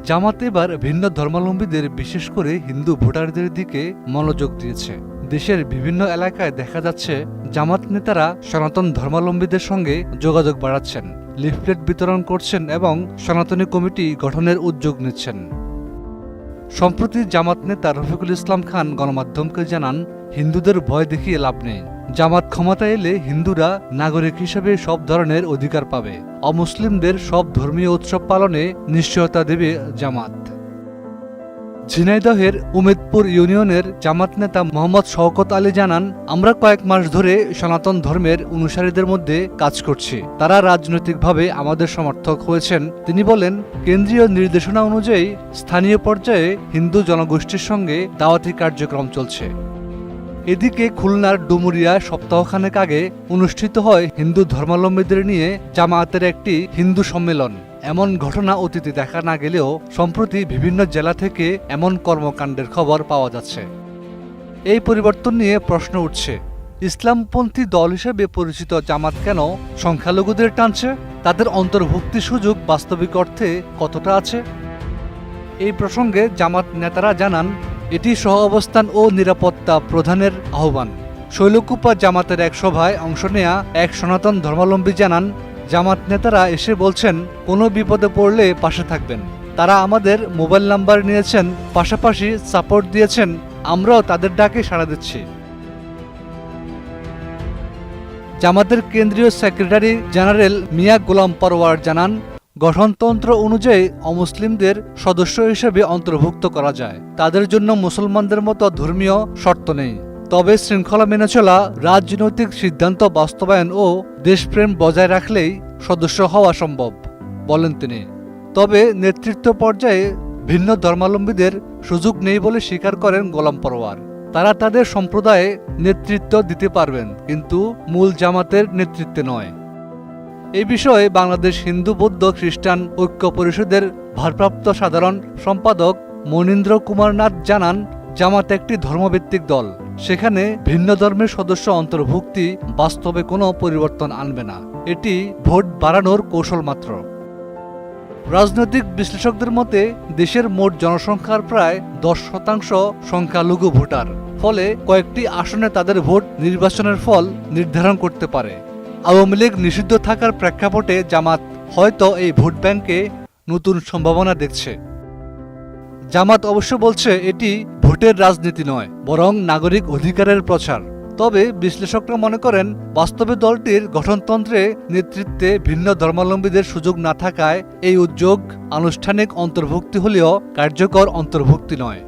জামাত এবার ভিন্ন ধর্মাবলম্বীদের বিশেষ করে হিন্দু ভোটারদের দিকে মনোযোগ দিয়েছে। দেশের বিভিন্ন এলাকায় দেখা যাচ্ছে জামাত নেতারা সনাতন ধর্মাবলম্বীদের সঙ্গে যোগাযোগ বাড়াচ্ছেন, লিফলেট বিতরণ করছেন এবং সনাতনী কমিটি গঠনের উদ্যোগ নিচ্ছেন। সম্প্রতি জামাত নেতা রফিকুল ইসলাম খান গণমাধ্যমকে জানান, হিন্দুদের ভয় দেখিয়ে লাভ নেই। জামাত ক্ষমতায় এলে হিন্দুরা নাগরিক হিসেবে সব ধরনের অধিকার পাবে। অমুসলিমদের সব ধর্মীয় উৎসব পালনে নিশ্চয়তা দেবে জামাত। ঝিনাইদহের উমেদপুর ইউনিয়নের জামাত নেতা মোহাম্মদ শওকত আলী জানান, আমরা কয়েক মাস ধরে সনাতন ধর্মের অনুসারীদের মধ্যে কাজ করছি। তারা রাজনৈতিকভাবে আমাদের সমর্থক হয়েছেন। তিনি বলেন, কেন্দ্রীয় নির্দেশনা অনুযায়ী স্থানীয় পর্যায়ে হিন্দু জনগোষ্ঠীর সঙ্গে দাওয়াতি কার্যক্রম চলছে। এদিকে খুলনার ডুমুরিয়া সপ্তাহখানেক আগে অনুষ্ঠিত হয় হিন্দু ধর্মাবলম্বীদের নিয়ে জামায়াতের একটি হিন্দু সম্মেলন। এমন ঘটনা অতীতে দেখা না গেলেও সম্প্রতি বিভিন্ন জেলা থেকে এমন কর্মকাণ্ডের খবর পাওয়া যাচ্ছে। এই পরিবর্তন নিয়ে প্রশ্ন উঠছে, ইসলামপন্থী দল হিসেবে পরিচিত জামাত কেন সংখ্যালঘুদের টানছে? তাদের অন্তর্ভুক্তি সুযোগ বাস্তবিক অর্থে কতটা আছে? এই প্রসঙ্গে জামাত নেতারা জানান, এটি সহ অবস্থান ও নিরাপত্তা প্রধানের আহ্বান। শৈলকুপা জামাতের এক সভায় অংশ নেয়া এক সনাতন ধর্মাবলম্বী জানান, জামাত নেতারা এসে বলছেন কোনো বিপদে পড়লে পাশে থাকবেন। তারা আমাদের মোবাইল নাম্বার নিয়েছেন, পাশাপাশি সাপোর্ট দিয়েছেন। আমরাও তাদের ডাকে সাড়া দিচ্ছি। জামাতের কেন্দ্রীয় সেক্রেটারি জেনারেল মিয়া গোলাম পরওয়ার জানান, গঠনতন্ত্র অনুযায়ী অমুসলিমদের সদস্য হিসেবে অন্তর্ভুক্ত করা যায়। তাদের জন্য মুসলমানদের মতো ধর্মীয় শর্ত নেই। তবে শৃঙ্খলা মেনে চলা, রাজনৈতিক সিদ্ধান্ত বাস্তবায়ন ও দেশপ্রেম বজায় রাখলেই সদস্য হওয়া সম্ভব বলেন তিনি। তবে নেতৃত্ব পর্যায়ে ভিন্ন ধর্মাবলম্বীদের সুযোগ নেই বলে স্বীকার করেন গোলাম পরওয়ার। তারা তাদের সম্প্রদায়ে নেতৃত্ব দিতে পারবেন, কিন্তু মূল জামাতের নেতৃত্বে নয়। এই বিষয়ে বাংলাদেশ হিন্দু বৌদ্ধ খ্রিস্টান ঐক্য পরিষদের ভারপ্রাপ্ত সাধারণ সম্পাদক মনীন্দ্র কুমার নাথ জানান, জামাত একটি ধর্মভিত্তিক দল। সেখানে ভিন্ন ধর্মের সদস্য অন্তর্ভুক্তি বাস্তবে কোনো পরিবর্তন আনবে না। এটি ভোট বাড়ানোর কৌশল মাত্র। রাজনৈতিক বিশ্লেষকদের মতে দেশের মোট জনসংখ্যার প্রায় 10% সংখ্যালঘু ভোটার। ফলে কয়েকটি আসনে তাদের ভোট নির্বাচনের ফল নির্ধারণ করতে পারে। আওয়ামী লীগ নিষিদ্ধ থাকার প্রেক্ষাপটে জামাত হয়তো এই ভোট ব্যাংকে নতুন সম্ভাবনা দেখছে। জামাত অবশ্য বলছে এটি ভোটের রাজনীতি নয়, বরং নাগরিক অধিকারের প্রচার। তবে বিশ্লেষকরা মনে করেন, বাস্তবে দলটির গঠনতন্ত্রে নেতৃত্বে ভিন্ন ধর্মাবলম্বীদের সুযোগ না থাকায় এই উদ্যোগ আনুষ্ঠানিক অন্তর্ভুক্তি হলেও কার্যকর অন্তর্ভুক্তি নয়।